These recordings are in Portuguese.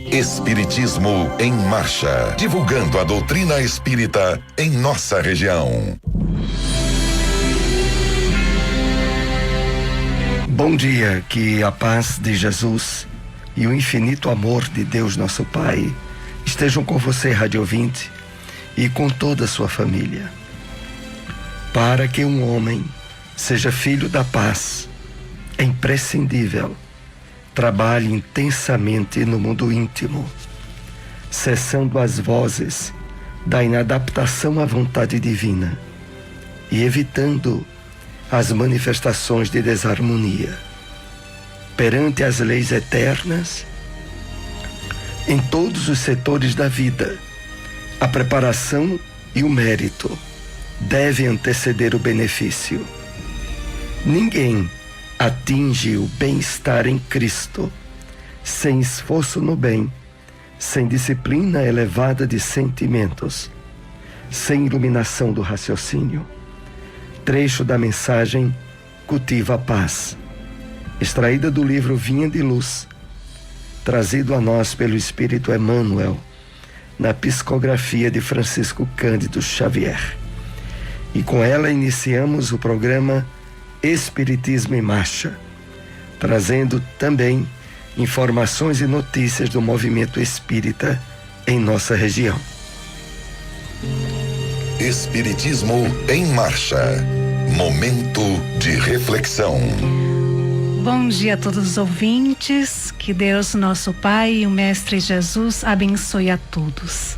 Espiritismo em Marcha, divulgando a doutrina espírita em nossa região. Bom dia, que a paz de Jesus e o infinito amor de Deus nosso Pai estejam com você, rádio ouvinte, e com toda a sua família. Para que um homem seja filho da paz, é imprescindível trabalhe intensamente no mundo íntimo, cessando as vozes da inadaptação à vontade divina e evitando as manifestações de desarmonia. Perante as leis eternas, em todos os setores da vida, a preparação e o mérito devem anteceder o benefício. Ninguém atinge o bem-estar em Cristo sem esforço no bem, sem disciplina elevada de sentimentos, sem iluminação do raciocínio. Trecho da mensagem Cultiva a Paz, extraída do livro Vinha de Luz, trazido a nós pelo Espírito Emmanuel, na psicografia de Francisco Cândido Xavier. E com ela iniciamos o programa Espiritismo em Marcha, trazendo também informações e notícias do movimento espírita em nossa região. Espiritismo em Marcha, momento de reflexão. Bom dia a todos os ouvintes, que Deus nosso Pai e o Mestre Jesus abençoe a todos.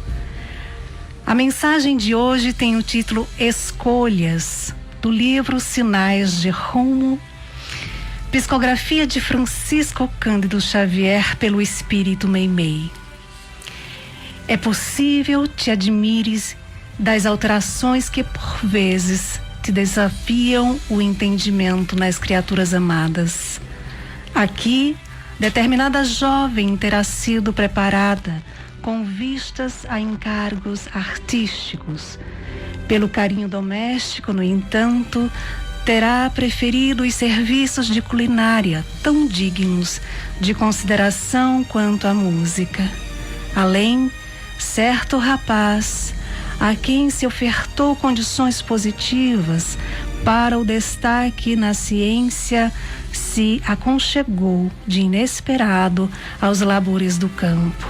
A mensagem de hoje tem o título Escolhas, do livro Sinais de Rumo, psicografia de Francisco Cândido Xavier pelo Espírito Meimei. É possível te admires das alterações que por vezes te desafiam o entendimento nas criaturas amadas. Aqui, determinada jovem terá sido preparada com vistas a encargos artísticos. Pelo carinho doméstico, no entanto, terá preferido os serviços de culinária, tão dignos de consideração quanto a música. Além, certo rapaz, a quem se ofertou condições positivas para o destaque na ciência, se aconchegou de inesperado aos labores do campo.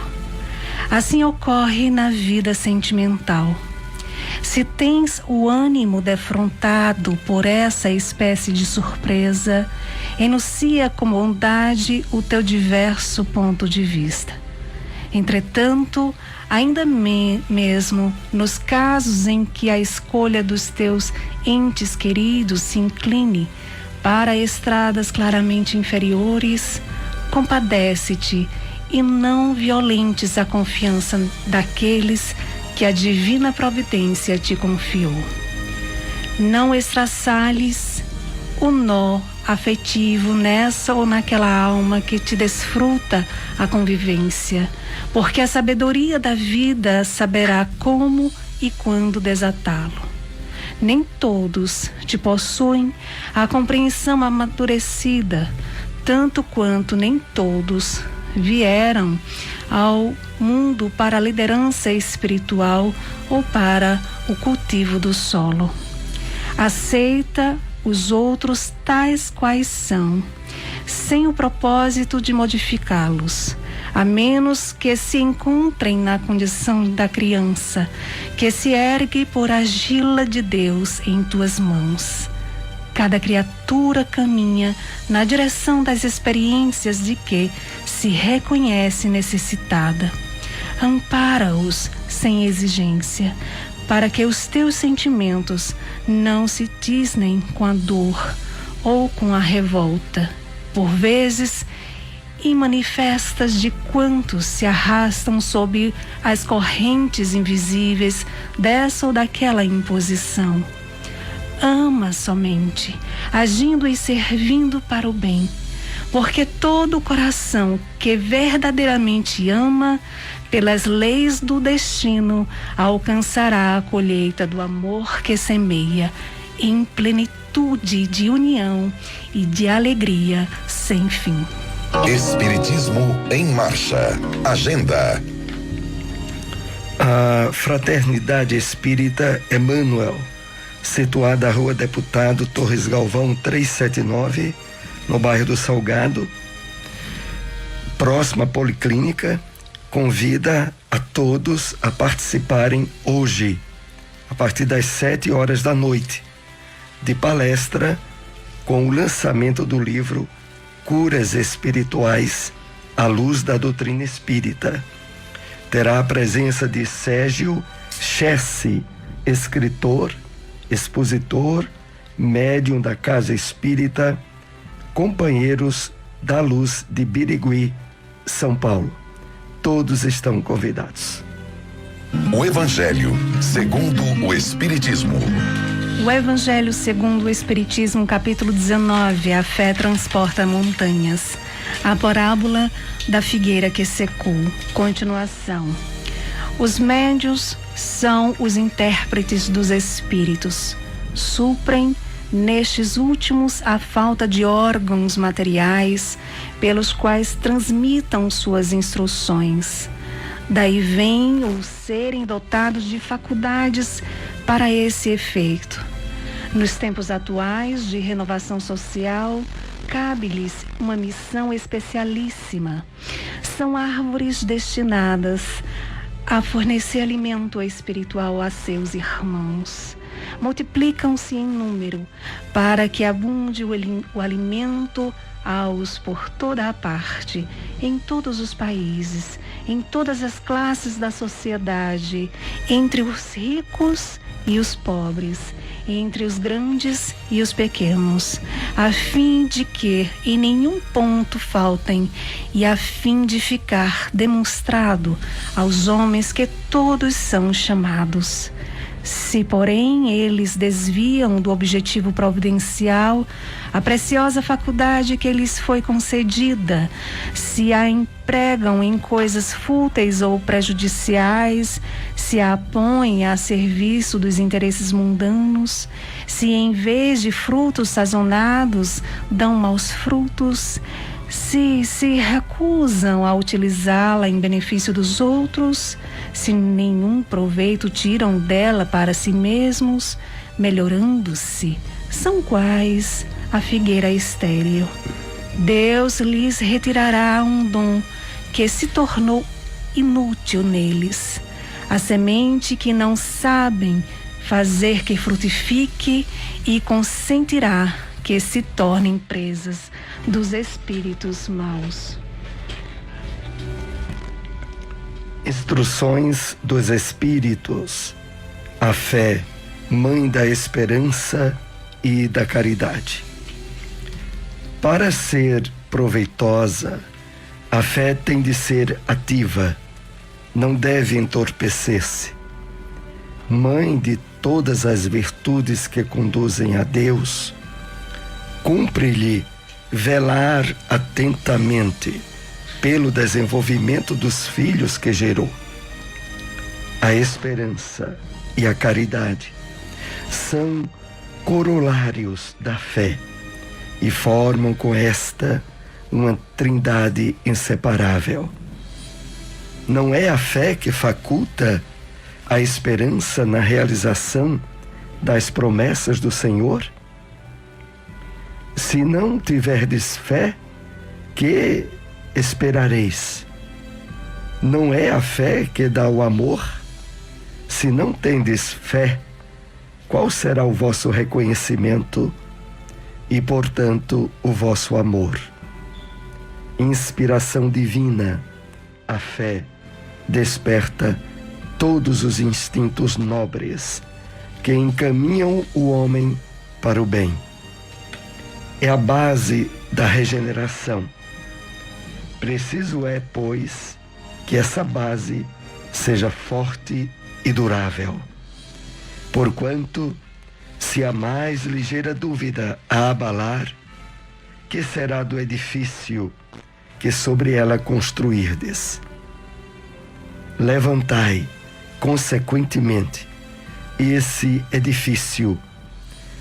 Assim ocorre na vida sentimental. Se tens o ânimo defrontado por essa espécie de surpresa, enuncia com bondade o teu diverso ponto de vista. Entretanto, ainda mesmo nos casos em que a escolha dos teus entes queridos se incline para estradas claramente inferiores, compadece-te e não violentes a confiança daqueles que a divina providência te confiou. Não estraçalhes o nó afetivo nessa ou naquela alma que te desfruta a convivência, porque a sabedoria da vida saberá como e quando desatá-lo. Nem todos te possuem a compreensão amadurecida, tanto quanto nem todos vieram ao mundo para a liderança espiritual ou para o cultivo do solo. Aceita os outros tais quais são, sem o propósito de modificá-los, a menos que se encontrem na condição da criança, que se ergue por argila de Deus em tuas mãos. Cada criatura caminha na direção das experiências de que se reconhece necessitada. Ampara-os sem exigência, para que os teus sentimentos não se tisnem com a dor ou com a revolta, por vezes imanifestas, de quantos se arrastam sob as correntes invisíveis dessa ou daquela imposição. Ama somente, agindo e servindo para o bem, porque todo o coração que verdadeiramente ama, pelas leis do destino, alcançará a colheita do amor que semeia em plenitude de união e de alegria sem fim. Espiritismo em Marcha. Agenda. A Fraternidade Espírita Emmanuel, situada na Rua Deputado Torres Galvão 379, no bairro do Salgado, próxima à Policlínica, convida a todos a participarem hoje, a partir das 7 horas da noite, de palestra com o lançamento do livro Curas Espirituais à Luz da Doutrina Espírita. Terá a presença de Sérgio Chessi, escritor, expositor, médium da Casa Espírita, Companheiros da Luz de Birigui, São Paulo. Todos estão convidados. O Evangelho segundo o Espiritismo. O Evangelho segundo o Espiritismo, capítulo 19, a fé transporta montanhas. A parábola da figueira que secou. Continuação. Os médiuns são os intérpretes dos espíritos. Suprem, nestes últimos, a falta de órgãos materiais pelos quais transmitam suas instruções. Daí vem o serem dotados de faculdades para esse efeito. Nos tempos atuais de renovação social, cabe-lhes uma missão especialíssima. São árvores destinadas a fornecer alimento espiritual a seus irmãos. Multiplicam-se em número para que abunde o alimento aos por toda a parte, em todos os países, em todas as classes da sociedade, entre os ricos e os pobres, entre os grandes e os pequenos, a fim de que em nenhum ponto faltem e a fim de ficar demonstrado aos homens que todos são chamados. Se, porém, eles desviam do objetivo providencial, a preciosa faculdade que lhes foi concedida, se a empregam em coisas fúteis ou prejudiciais, se a põem a serviço dos interesses mundanos, se em vez de frutos sazonados dão maus frutos, se recusam a utilizá-la em benefício dos outros, se nenhum proveito tiram dela para si mesmos, melhorando-se, são quais a figueira estéril. Deus lhes retirará um dom que se tornou inútil neles, a semente que não sabem fazer que frutifique, e consentirá que se tornem presas dos espíritos maus. Instruções dos Espíritos. A fé, mãe da esperança e da caridade. Para ser proveitosa, a fé tem de ser ativa, não deve entorpecer-se. Mãe de todas as virtudes que conduzem a Deus, cumpre-lhe velar atentamente pelo desenvolvimento dos filhos que gerou. A esperança e a caridade são corolários da fé e formam com esta uma trindade inseparável. Não é a fé que faculta a esperança na realização das promessas do Senhor? Se não tiverdes fé, que esperareis? Não é a fé que dá o amor? Se não tendes fé, qual será o vosso reconhecimento e, portanto, o vosso amor? Inspiração divina, a fé desperta todos os instintos nobres que encaminham o homem para o bem. É a base da regeneração. Preciso é, pois, que essa base seja forte e durável. Porquanto, se a mais ligeira dúvida a abalar, que será do edifício que sobre ela construirdes? Levantai, consequentemente, esse edifício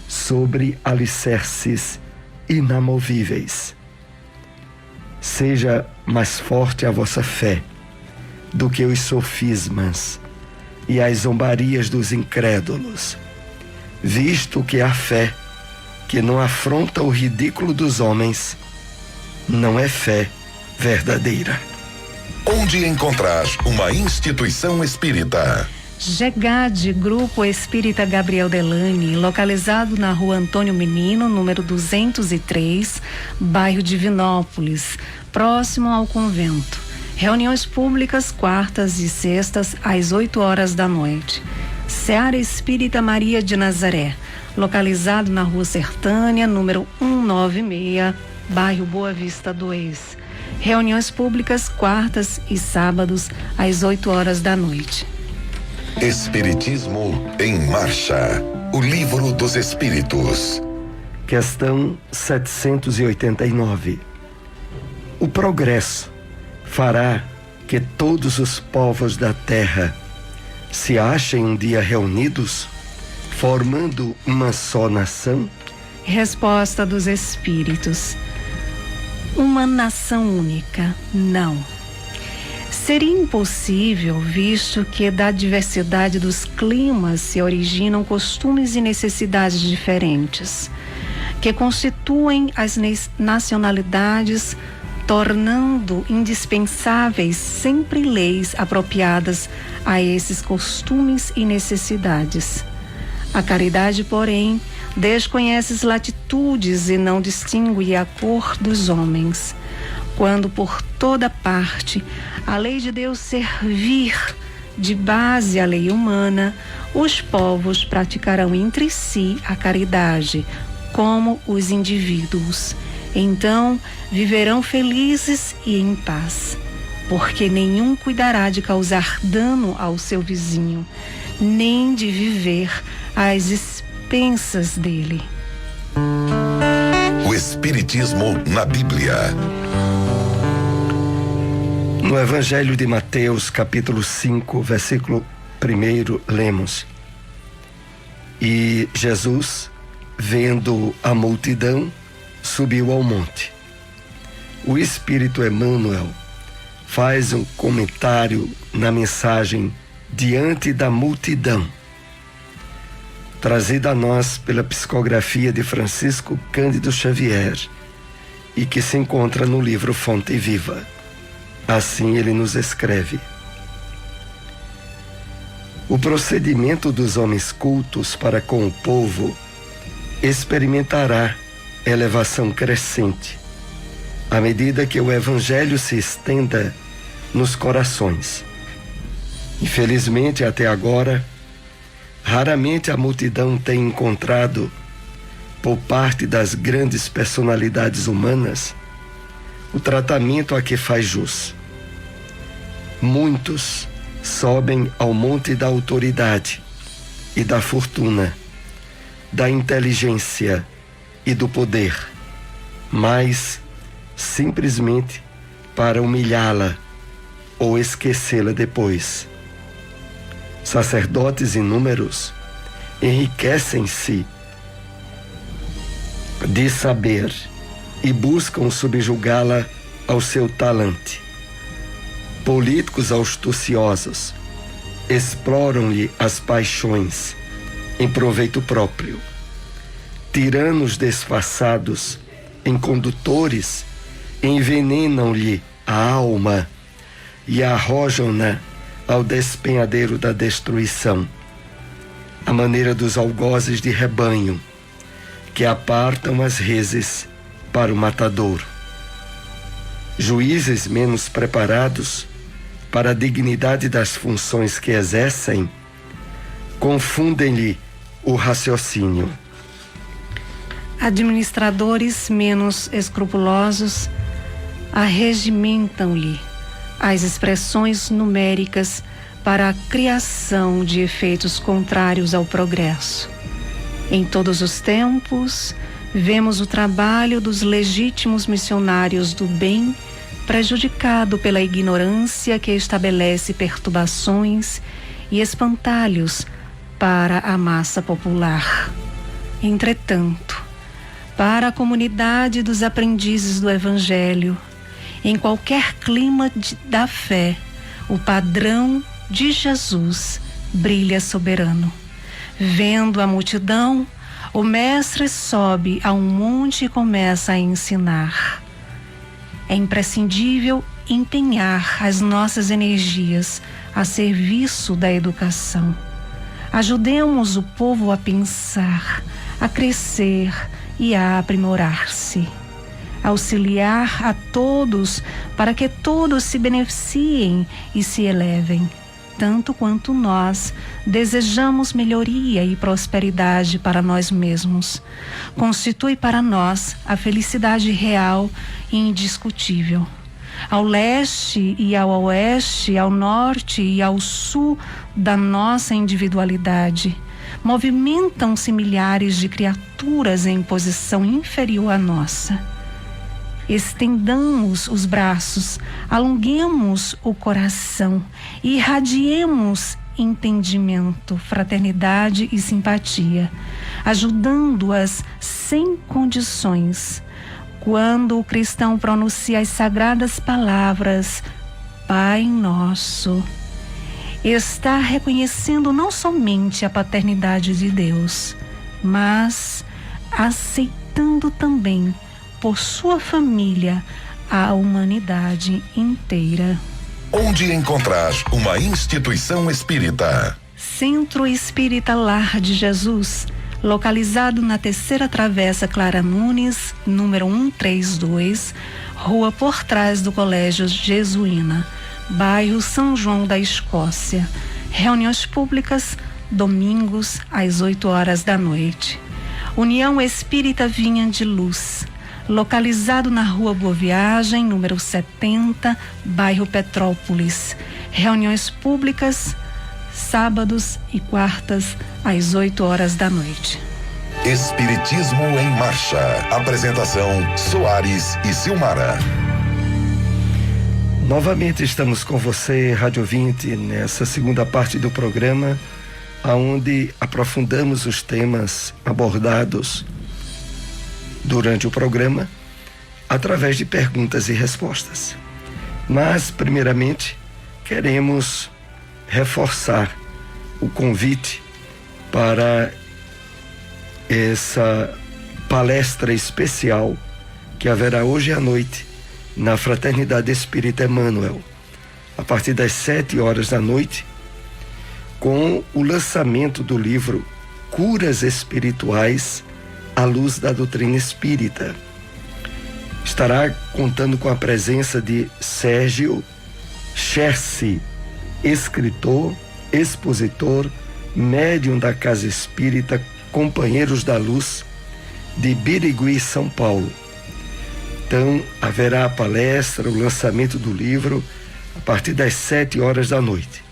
sobre alicerces inamovíveis. seja mais forte a vossa fé do que os sofismas e as zombarias dos incrédulos, visto que a fé que não afronta o ridículo dos homens não é fé verdadeira. Onde encontrar uma instituição espírita? GEGAD, Grupo Espírita Gabriel Delany, localizado na Rua Antônio Menino, número 203, bairro Divinópolis, próximo ao convento. Reuniões públicas quartas e sextas às 8 horas da noite. Seara Espírita Maria de Nazaré, localizado na Rua Sertânia, número 196, bairro Boa Vista 2. Reuniões públicas quartas e sábados às 8 horas da noite. Espiritismo em Marcha, o livro dos Espíritos. Questão 789. O progresso fará que todos os povos da terra se achem um dia reunidos, formando uma só nação? Resposta dos Espíritos: uma nação única, não. Seria impossível, visto que da diversidade dos climas se originam costumes e necessidades diferentes, que constituem as nacionalidades, tornando indispensáveis sempre leis apropriadas a esses costumes e necessidades. A caridade, porém, desconhece as latitudes e não distingue a cor dos homens. Quando por toda parte a lei de Deus servir de base à lei humana, os povos praticarão entre si a caridade, como os indivíduos. Então viverão felizes e em paz, porque nenhum cuidará de causar dano ao seu vizinho, nem de viver às expensas dele. O Espiritismo na Bíblia. No Evangelho de Mateus, capítulo 5, versículo 1, lemos: E Jesus, vendo a multidão, subiu ao monte. O Espírito Emmanuel faz um comentário na mensagem Diante da Multidão, trazida a nós pela psicografia de Francisco Cândido Xavier e que se encontra no livro Fonte Viva. Assim ele nos escreve: o procedimento dos homens cultos para com o povo experimentará elevação crescente à medida que o Evangelho se estenda nos corações. Infelizmente, até agora, raramente a multidão tem encontrado, por parte das grandes personalidades humanas, o tratamento a que faz jus. Muitos sobem ao monte da autoridade e da fortuna, da inteligência e do poder, mas simplesmente para humilhá-la ou esquecê-la depois. Sacerdotes inúmeros enriquecem-se de saber e buscam subjugá-la ao seu talante. Políticos astuciosos exploram-lhe as paixões em proveito próprio. Tiranos disfarçados em condutores envenenam-lhe a alma e arrojam-na ao despenhadeiro da destruição, à maneira dos algozes de rebanho que apartam as reses para o matadouro. Juízes menos preparados para a dignidade das funções que exercem confundem-lhe o raciocínio. Administradores menos escrupulosos arregimentam-lhe as expressões numéricas para a criação de efeitos contrários ao progresso. Em todos os tempos, vemos o trabalho dos legítimos missionários do bem prejudicado pela ignorância que estabelece perturbações e espantalhos para a massa popular. Entretanto, para a comunidade dos aprendizes do Evangelho, Em qualquer clima da fé, o padrão de Jesus brilha soberano. Vendo a multidão, o mestre sobe a um monte e começa a ensinar. É imprescindível empenhar as nossas energias a serviço da educação. Ajudemos o povo a pensar, a crescer e a aprimorar-se. Auxiliar a todos para que todos se beneficiem e se elevem, tanto quanto nós desejamos melhoria e prosperidade para nós mesmos. Constitui para nós a felicidade real e indiscutível. Ao leste e ao oeste, ao norte e ao sul da nossa individualidade, movimentam-se milhares de criaturas em posição inferior à nossa. Estendamos os braços, alonguemos o coração e irradiemos entendimento, fraternidade e simpatia, ajudando-as sem condições. Quando o cristão pronuncia as sagradas palavras Pai Nosso, está reconhecendo não somente a paternidade de Deus, mas aceitando também por sua família a humanidade inteira. Onde encontrar uma instituição espírita? Centro Espírita Lar de Jesus, localizado na Terceira Travessa Clara Nunes, número 132, rua por trás do Colégio Jesuína, bairro São João da Escócia. Reuniões públicas, domingos, às 8 da noite. União Espírita Vinha de Luz, localizado na rua Boa Viagem, número 70, bairro Petrópolis. Reuniões públicas, sábados e quartas, às 8 da noite. Espiritismo em Marcha. Apresentação: Soares e Silmara. Novamente estamos com você, Rádio Ouvinte, nessa segunda parte do programa, onde aprofundamos os temas abordados durante o programa, através de perguntas e respostas. Mas, primeiramente, queremos reforçar o convite para essa palestra especial que haverá hoje à noite na Fraternidade Espírita Emmanuel, a partir das 7 da noite, com o lançamento do livro Curas Espirituais à Luz da Doutrina Espírita. Estará contando com a presença de Sérgio Chersi, escritor, expositor, médium da Casa Espírita Companheiros da Luz de Birigui, São Paulo. Então, haverá a palestra, o lançamento do livro a partir das 7 da noite.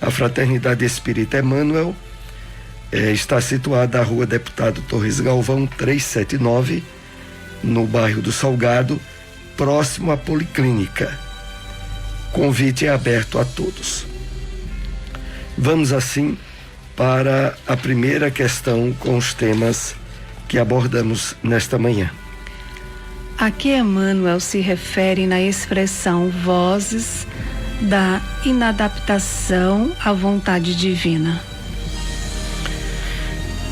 A Fraternidade Espírita Emmanuel está situada na Rua Deputado Torres Galvão, 379, no bairro do Salgado, próximo à Policlínica. Convite é aberto a todos. Vamos assim para a primeira questão com os temas que abordamos nesta manhã. A que Emmanuel se refere na expressão vozes da inadaptação à vontade divina?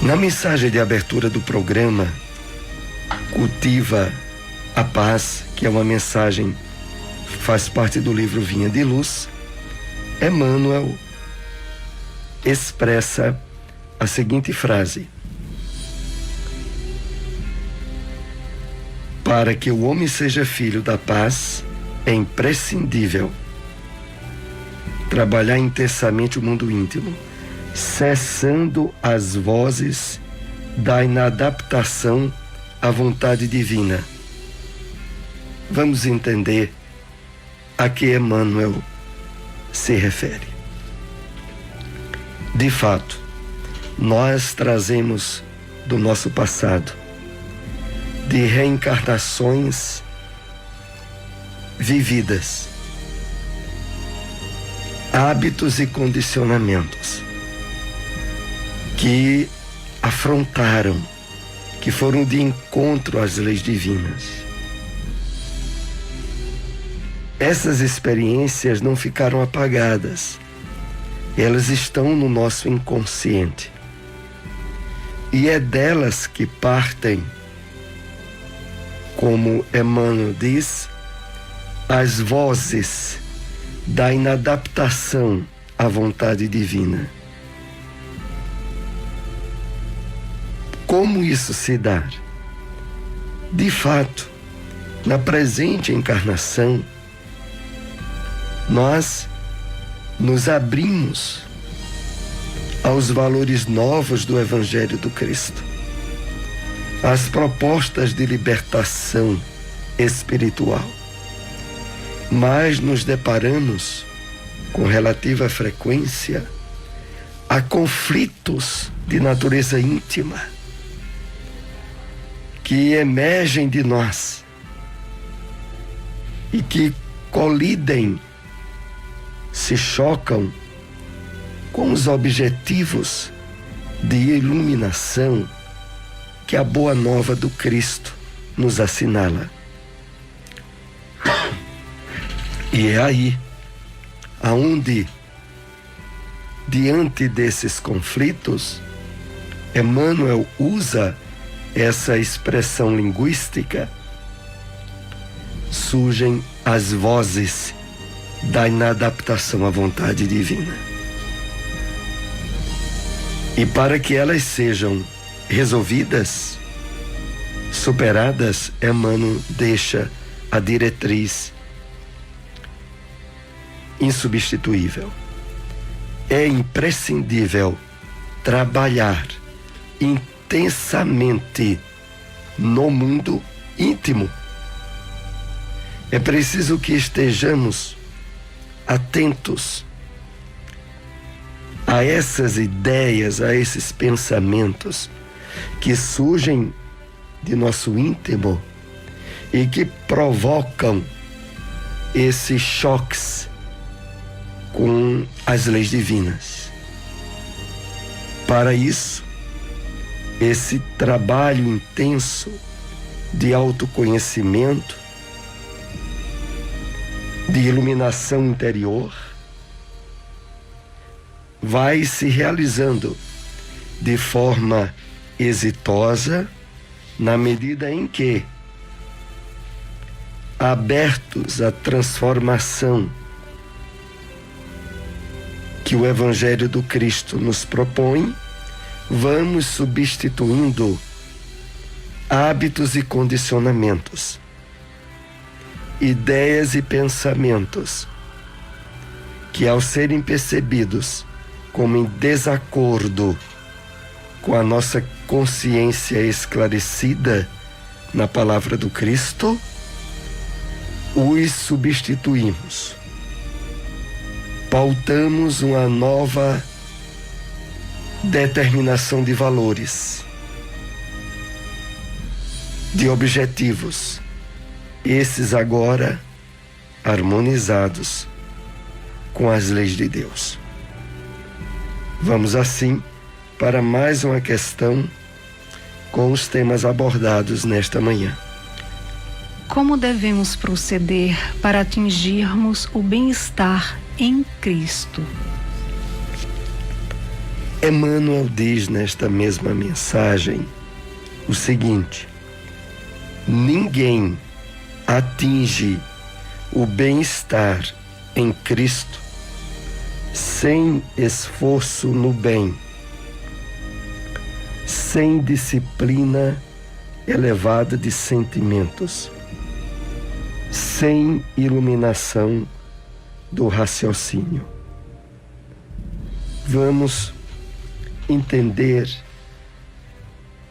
Na mensagem de abertura do programa Cultiva a Paz, que é uma mensagem que faz parte do livro Vinha de Luz, Emmanuel expressa a seguinte frase: para que o homem seja filho da paz, é imprescindível trabalhar intensamente o mundo íntimo, cessando as vozes da inadaptação à vontade divina. Vamos entender a que Emmanuel se refere. De fato, nós trazemos do nosso passado, de reencarnações vividas, hábitos e condicionamentos que afrontaram, que foram de encontro às leis divinas. essas experiências não ficaram apagadas. Elas estão no nosso inconsciente. E é delas que partem, como Emmanuel diz, as vozes da inadaptação à vontade divina. Como isso se dá? De fato, na presente encarnação, nós nos abrimos aos valores novos do Evangelho do Cristo, às propostas de libertação espiritual. Mas nos deparamos com relativa frequência a conflitos de natureza íntima que emergem de nós e que colidem, se chocam com os objetivos de iluminação que a boa nova do Cristo nos assinala. E é aí aonde, diante desses conflitos, Emmanuel usa essa expressão linguística, surgem as vozes da inadaptação à vontade divina. E para que elas sejam resolvidas, superadas, Emmanuel deixa a diretriz insubstituível. É imprescindível trabalhar intensamente no mundo íntimo. É preciso que estejamos atentos a essas ideias, a esses pensamentos que surgem de nosso íntimo e que provocam esses choques com as leis divinas. Para isso, esse trabalho intenso de autoconhecimento, de iluminação interior, vai se realizando de forma exitosa na medida em que, abertos à transformação que o Evangelho do Cristo nos propõe, vamos substituindo hábitos e condicionamentos, ideias e pensamentos que, ao serem percebidos como em desacordo com a nossa consciência esclarecida na palavra do Cristo, os substituímos. Pautamos uma nova determinação de valores, de objetivos, esses agora harmonizados com as leis de Deus. Vamos assim para mais uma questão com os temas abordados nesta manhã. Como devemos proceder para atingirmos o bem-estar em Cristo? Emmanuel diz nesta mesma mensagem o seguinte: ninguém atinge o bem-estar em Cristo sem esforço no bem, sem disciplina elevada de sentimentos, sem iluminação do raciocínio. Vamos entender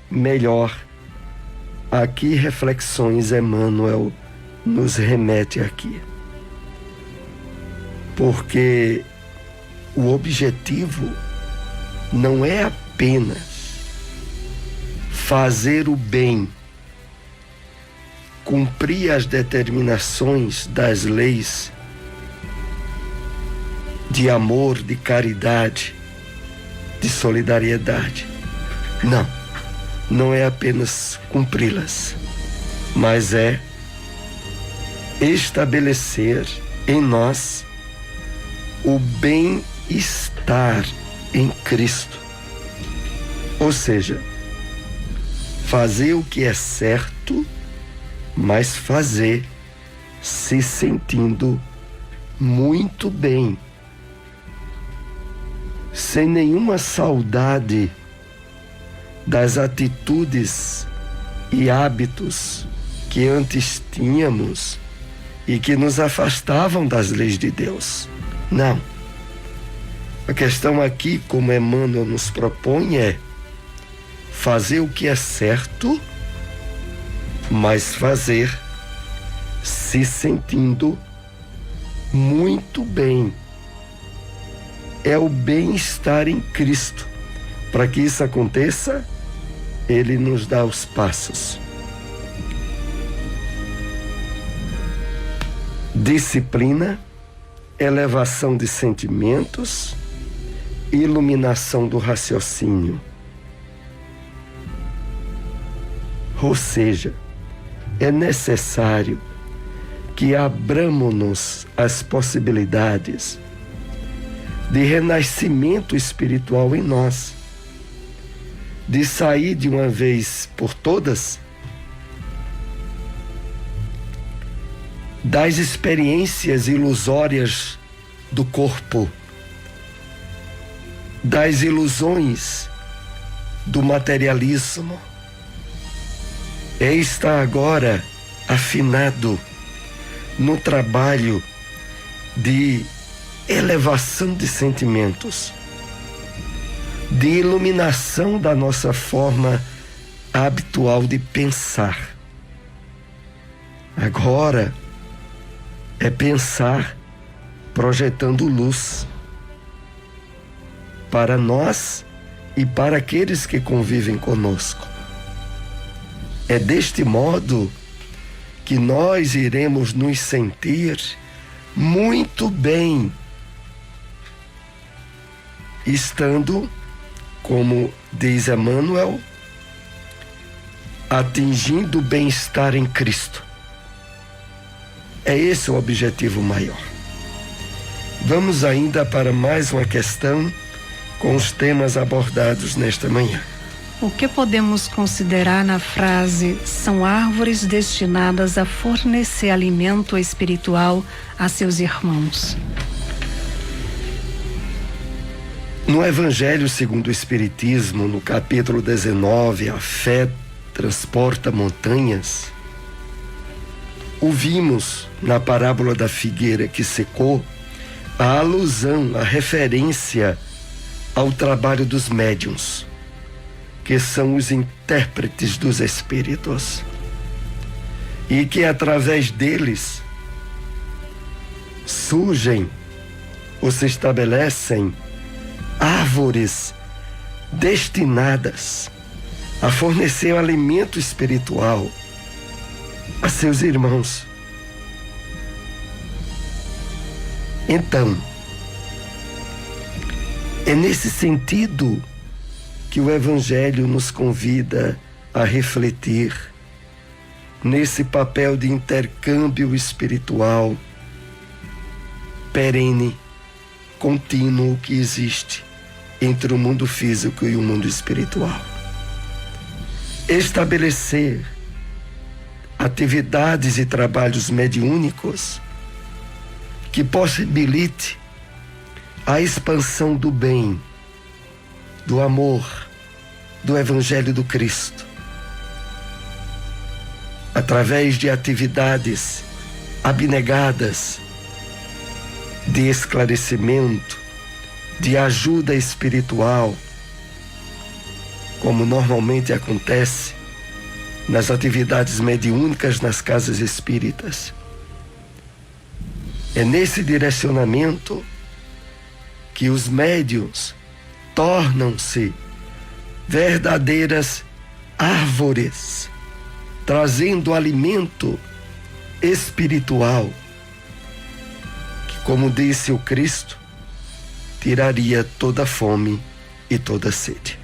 melhor a que reflexões Emmanuel nos remete aqui. Porque o objetivo não é apenas fazer o bem, cumprir as determinações das leis de amor, de caridade, de solidariedade. Não é apenas cumpri-las, mas é estabelecer em nós o bem-estar em Cristo. Ou seja, fazer o que é certo, mas fazer se sentindo muito bem, sem nenhuma saudade das atitudes e hábitos que antes tínhamos e que nos afastavam das leis de Deus. Não. A questão aqui, como Emmanuel nos propõe, é fazer o que é certo, mas fazer se sentindo muito bem. É o bem-estar em Cristo. Para que isso aconteça, Ele nos dá os passos. Disciplina, elevação de sentimentos, iluminação do raciocínio. Ou seja, é necessário que abramos-nos às possibilidades de renascimento espiritual em nós, de sair de uma vez por todas das experiências ilusórias do corpo, das ilusões do materialismo. É estar agora afinado no trabalho de elevação de sentimentos, de iluminação da nossa forma habitual de pensar. Agora é pensar projetando luz para nós e para aqueles que convivem conosco. É deste modo que nós iremos nos sentir muito bem, estando, como diz Emmanuel, atingindo o bem-estar em Cristo. É esse o objetivo maior. Vamos ainda para mais uma questão com os temas abordados nesta manhã. O que podemos considerar na frase "são árvores destinadas a fornecer alimento espiritual a seus irmãos"? No Evangelho segundo o Espiritismo, no capítulo 19, a fé transporta montanhas, ouvimos na parábola da figueira que secou a alusão, a referência ao trabalho dos médiuns, que são os intérpretes dos espíritos, e que através deles surgem ou se estabelecem árvores destinadas a fornecer alimento espiritual a seus irmãos. Então, é nesse sentido que o Evangelho nos convida a refletir nesse papel de intercâmbio espiritual perene, contínuo que existe entre o mundo físico e o mundo espiritual. Estabelecer atividades e trabalhos mediúnicos que possibilite a expansão do bem, do amor, do Evangelho do Cristo, através de atividades abnegadas de esclarecimento, de ajuda espiritual, como normalmente acontece nas atividades mediúnicas nas casas espíritas. É nesse direcionamento que os médiuns tornam-se verdadeiras árvores, trazendo alimento espiritual, que, como disse o Cristo, tiraria toda fome e toda sede.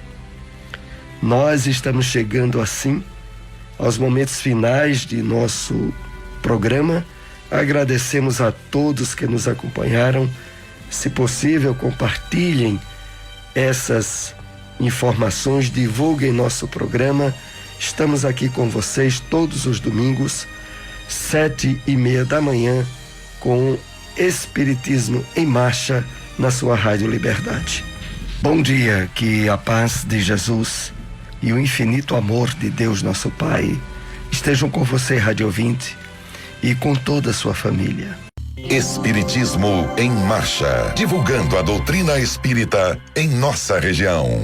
Nós estamos chegando assim aos momentos finais de nosso programa Agradecemos a todos que nos acompanharam. Se possível, compartilhem essas informações, divulguem nosso programa. Estamos aqui com vocês todos os domingos, 7:30 da manhã, com Espiritismo em Marcha, na sua Rádio Liberdade. Bom dia, que a paz de Jesus e o infinito amor de Deus nosso Pai estejam com você, rádio ouvinte, e com toda a sua família. Espiritismo em Marcha, divulgando a doutrina espírita em nossa região.